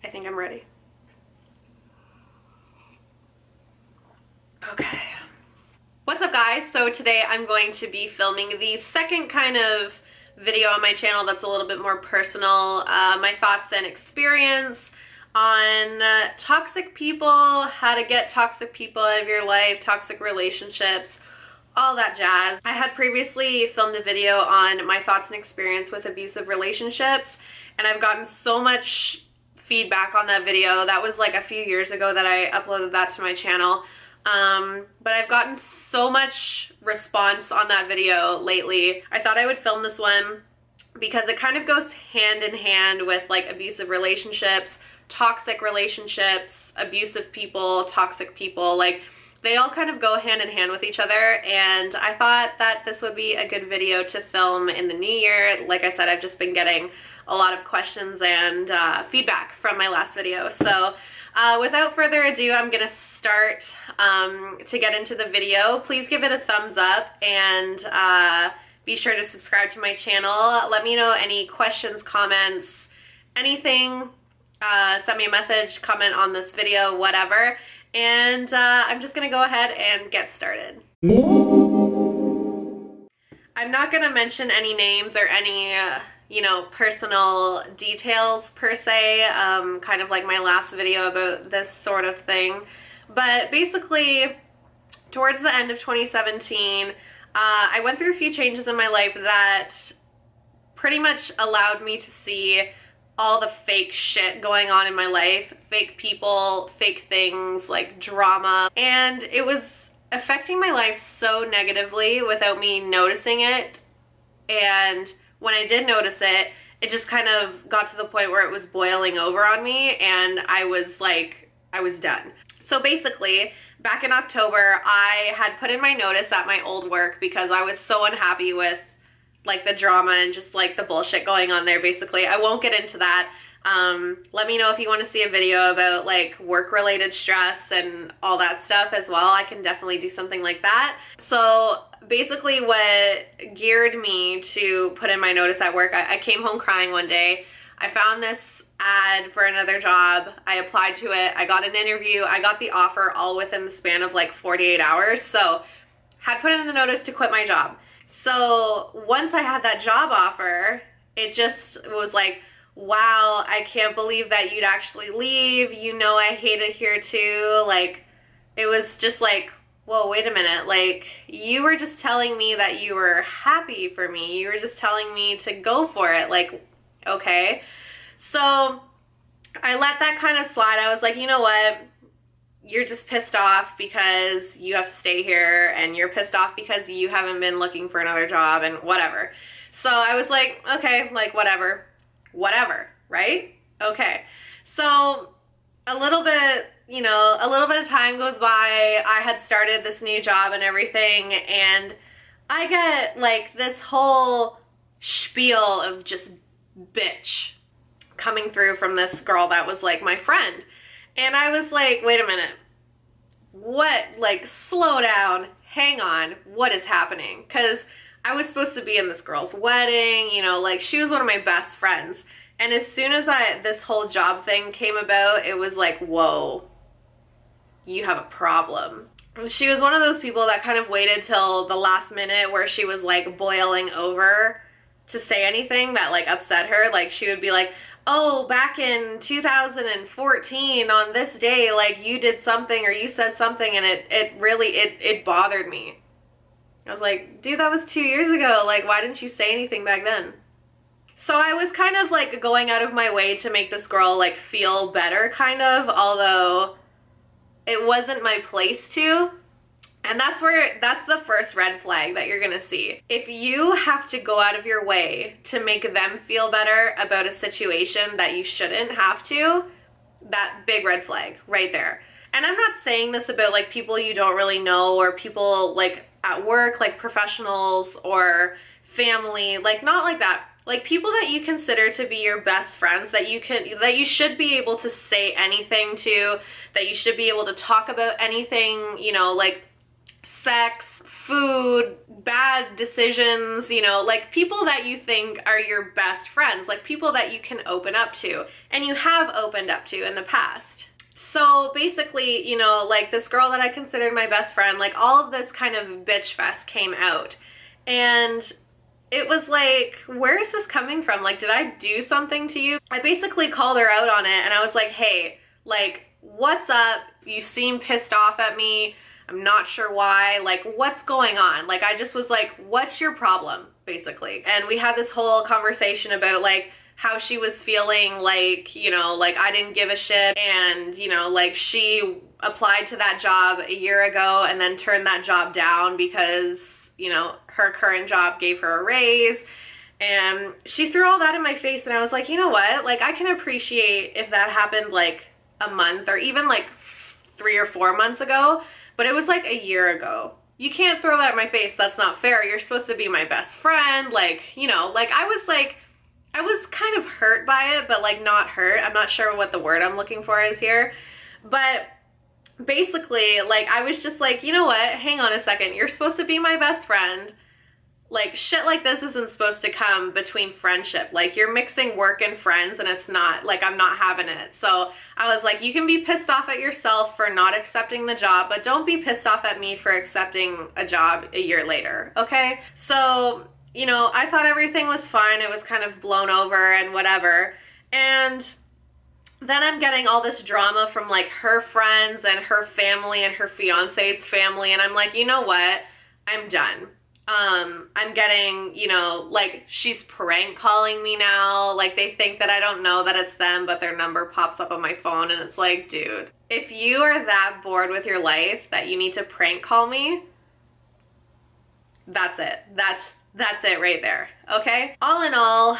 I think I'm ready. Okay. What's up, guys? So today I'm going to be filming the second kind of video on my channel that's a little bit more personal, my thoughts and experience on toxic people, how to get toxic people out of your life, toxic relationships, all that jazz. I had previously filmed a video on my thoughts and experience with abusive relationships, and I've gotten so much feedback on that video. That was like a few years ago that I uploaded that to my channel. But I've gotten so much response on that video lately. I thought I would film this one because it kind of goes hand in hand with like abusive relationships, toxic relationships, abusive people, toxic people. Like, they all kind of go hand in hand with each other, and I thought that this would be a good video to film in the new year. Like I said, I've just been getting a lot of questions and feedback from my last video. So without further ado, I'm gonna start to get into the video. Please give it a thumbs up and be sure to subscribe to my channel. Let me know any questions, comments, anything. Send me a message, comment on this video, whatever. And I'm just gonna go ahead and get started. I'm not gonna mention any names or any you know, personal details per se, kind of like my last video about this sort of thing. But basically, towards the end of 2017, I went through a few changes in my life that pretty much allowed me to see all the fake shit going on in my life, fake people, fake things, like drama, and it was affecting my life so negatively without me noticing it. And when I did notice it, it just kind of got to the point where it was boiling over on me, and I was like, I was done. So basically, back in October, I had put in my notice at my old work because I was so unhappy with like the drama and just like the bullshit going on there. Basically, I won't get into that. Let me know if you want to see a video about like work-related stress and all that stuff as well. I can definitely do something like that. So basically what geared me to put in my notice at work, I came home crying one day. I found this ad for another job. I applied to it. I got an interview. I got the offer all within the span of like 48 hours. So had put in the notice to quit my job. So once I had that job offer, it just was like, wow, I can't believe that you'd actually leave. You know I hate it here too. Like, it was just like, whoa, wait a minute. Like, you were just telling me that you were happy for me. You were just telling me to go for it. Like, okay. So I let that kind of slide. I was like, you know what? You're just pissed off because you have to stay here, and you're pissed off because you haven't been looking for another job and whatever. So I was like, okay, like whatever, right? Okay. So a little bit, you know, a little bit of time goes by. I had started this new job and everything, and I get like this whole spiel of just bitch coming through from this girl that was like my friend. And I was like, wait a minute, what, like, slow down, hang on, what is happening? Because I was supposed to be in this girl's wedding, you know, like, she was one of my best friends. And as soon as this whole job thing came about, it was like, whoa, you have a problem. She was one of those people that kind of waited till the last minute where she was like boiling over to say anything that like upset her. Like, she would be like, oh, back in 2014 on this day, like, you did something or you said something, and it really bothered me. I was like, dude, that was 2 years ago. Like, why didn't you say anything back then? So I was kind of like going out of my way to make this girl like feel better, kind of, although it wasn't my place to. And that's the first red flag that you're gonna see. If you have to go out of your way to make them feel better about a situation that you shouldn't have to, that big red flag right there. And I'm not saying this about like people you don't really know, or people like at work, like professionals or family, like not like that. Like people that you consider to be your best friends, that you should be able to say anything to, that you should be able to talk about anything, you know, like sex, food, bad decisions, you know, like people that you think are your best friends, like people that you can open up to and you have opened up to in the past. So basically, you know, like this girl that I considered my best friend, like all of this kind of bitch fest came out. And it was like, where is this coming from? Like, did I do something to you? I basically called her out on it and I was like, hey, like, what's up? You seem pissed off at me. I'm not sure why. Like, what's going on? Like, I just was like, what's your problem, basically? And we had this whole conversation about, like, how she was feeling like, you know, like I didn't give a shit, and, you know, like she applied to that job a year ago and then turned that job down because, you know, her current job gave her a raise. And she threw all that in my face, and I was like, you know what? Like, I can appreciate if that happened like a month or even like 3 or 4 months ago, but it was like a year ago. You can't throw that in my face. That's not fair. You're supposed to be my best friend. Like, you know, like I was kind of hurt by it, but like not hurt. I'm not sure what the word I'm looking for is here. But basically, like, I was just like, you know what? Hang on a second. You're supposed to be my best friend. Like, shit like this isn't supposed to come between friendship. Like, you're mixing work and friends, and it's not, like, I'm not having it. So I was like, you can be pissed off at yourself for not accepting the job, but don't be pissed off at me for accepting a job a year later, okay? So, you know, I thought everything was fine. It was kind of blown over and whatever. And then I'm getting all this drama from like her friends and her family and her fiance's family. And I'm like, you know what? I'm done. I'm getting, you know, like she's prank calling me now. Like they think that I don't know that it's them, but their number pops up on my phone. And it's like, dude, if you are that bored with your life that you need to prank call me, that's it. That's it right there, okay? All in all,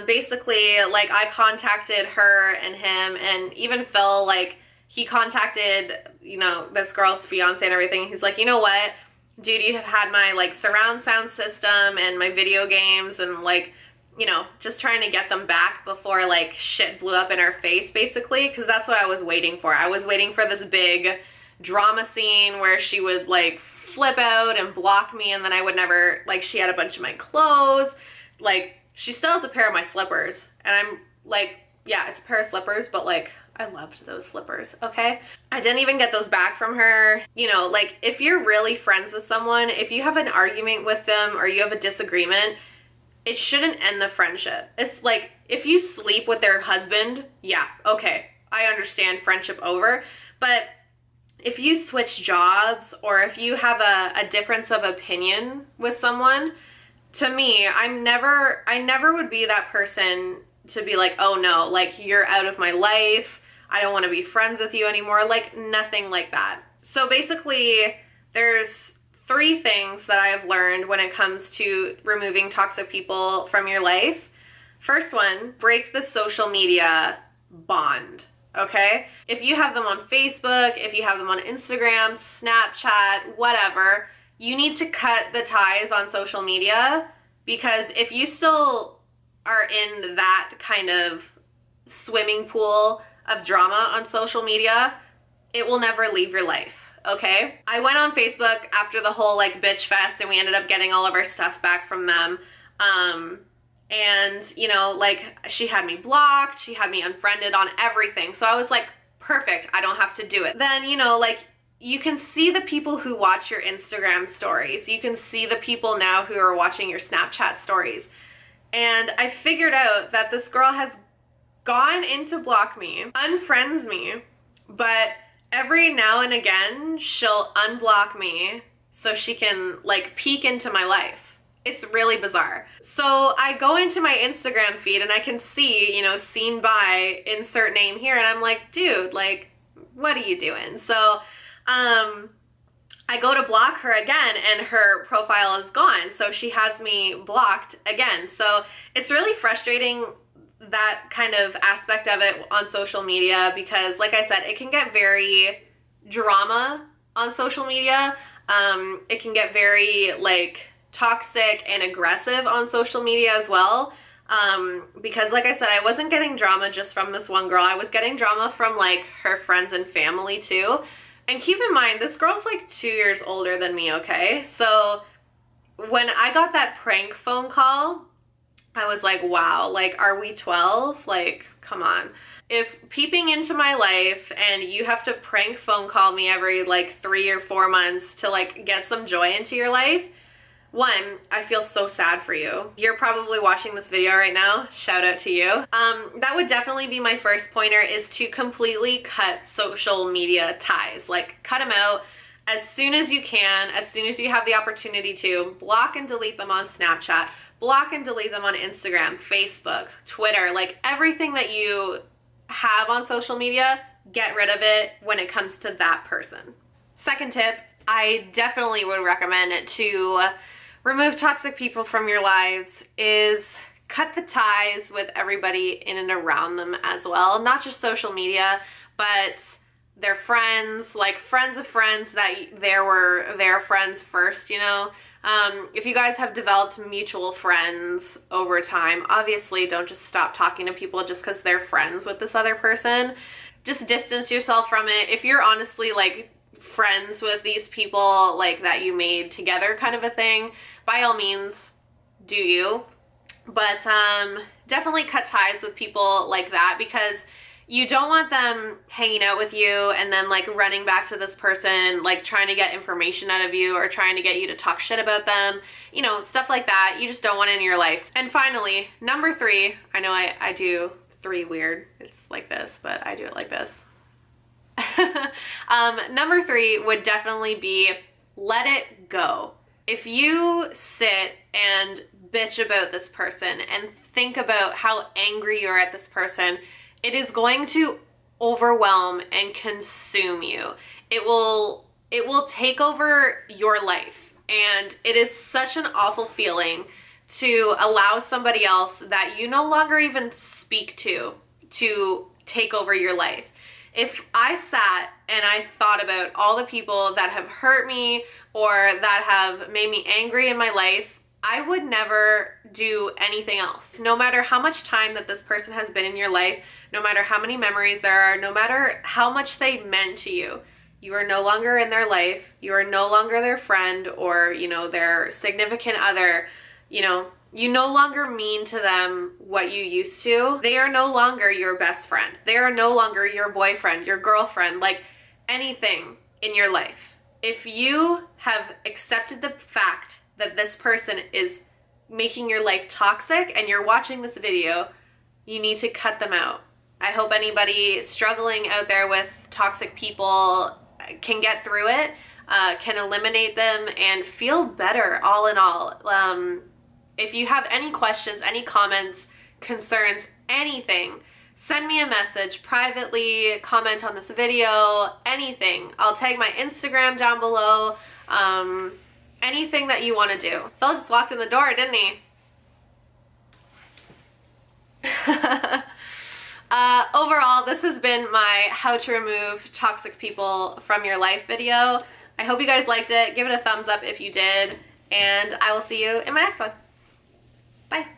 basically, like, I contacted her and him, and even Phil, like, he contacted, you know, this girl's fiance and everything. He's like, you know what, dude, you have had my, like, surround sound system and my video games and, like, you know, just trying to get them back before, like, shit blew up in our face, basically, because that's what I was waiting for. I was waiting for this big drama scene where she would, like, flip out and block me, and then I would never, like, she had a bunch of my clothes, like, she still has a pair of my slippers, and I'm like, yeah, it's a pair of slippers, but like, I loved those slippers, okay? I didn't even get those back from her. You know, like, if you're really friends with someone, if you have an argument with them or you have a disagreement, it shouldn't end the friendship. It's like, if you sleep with their husband, yeah, okay, I understand friendship over, but if you switch jobs or if you have a difference of opinion with someone, to me, I never would be that person to be like, oh no, like, you're out of my life, I don't want to be friends with you anymore, like, nothing like that. So basically, there's 3 things that I have learned when it comes to removing toxic people from your life. First one, break the social media bond. Okay? If you have them on Facebook, if you have them on Instagram, Snapchat, whatever, you need to cut the ties on social media, because if you still are in that kind of swimming pool of drama on social media, it will never leave your life, okay? I went on Facebook after the whole, like, bitch fest, and we ended up getting all of our stuff back from them. And, you know, like, she had me blocked, she had me unfriended on everything. So I was like, perfect, I don't have to do it. Then, you know, like, you can see the people who watch your Instagram stories. You can see the people now who are watching your Snapchat stories. And I figured out that this girl has gone in to block me, unfriends me, but every now and again, she'll unblock me so she can, like, peek into my life. It's really bizarre. So I go into my Instagram feed and I can see, you know, seen by, insert name here, and I'm like, dude, like, what are you doing? So I go to block her again and her profile is gone. So she has me blocked again. So it's really frustrating, that kind of aspect of it on social media, because like I said, it can get very drama on social media. It can get very, like, toxic and aggressive on social media as well, because like I said, I wasn't getting drama just from this one girl. I was getting drama from, like, her friends and family too, And keep in mind, this girl's like 2 years older than me, okay? So when I got that prank phone call, I was like, wow, like, are we 12? Like, come on. If peeping into my life and you have to prank phone call me every like 3 or 4 months to like get some joy into your life, one, I feel so sad for you. You're probably watching this video right now. Shout out to you. That would definitely be my first pointer, is to completely cut social media ties. Like, cut them out as soon as you can, as soon as you have the opportunity to. Block and delete them on Snapchat. Block and delete them on Instagram, Facebook, Twitter, like everything that you have on social media, get rid of it when it comes to that person. Second tip, I definitely would recommend to remove toxic people from your lives is cut the ties with everybody in and around them as well. Not just social media, but their friends, like friends of friends that there were their friends first, you know? If you guys have developed mutual friends over time, obviously don't just stop talking to people just because they're friends with this other person. Just distance yourself from it. If you're honestly like friends with these people like that you made together kind of a thing, by all means do you. But definitely cut ties with people like that, because you don't want them hanging out with you and then like running back to this person, like trying to get information out of you or trying to get you to talk shit about them, you know, stuff like that. You just don't want it in your life. And finally, number 3, I know I do 3 weird. It's like this, but I do it like this. Number 3 would definitely be let it go. If you sit and bitch about this person and think about how angry you're at this person, it is going to overwhelm and consume you. It will take over your life. And it is such an awful feeling to allow somebody else that you no longer even speak to take over your life. If I sat and I thought about all the people that have hurt me or that have made me angry in my life, I would never do anything else. No matter how much time that this person has been in your life, no matter how many memories there are, no matter how much they meant to you, you are no longer in their life. You are no longer their friend or, you know, their significant other. You know, you no longer mean to them what you used to. They are no longer your best friend. They are no longer your boyfriend, your girlfriend, like anything in your life. If you have accepted the fact that this person is making your life toxic and you're watching this video, you need to cut them out. I hope anybody struggling out there with toxic people can get through it, can eliminate them and feel better all in all. If you have any questions, any comments, concerns, anything, send me a message privately, comment on this video, anything. I'll tag my Instagram down below. Anything that you want to do. Phil just walked in the door, didn't he? Overall, this has been my how to remove toxic people from your life video. I hope you guys liked it. Give it a thumbs up if you did, and I will see you in my next one. Bye.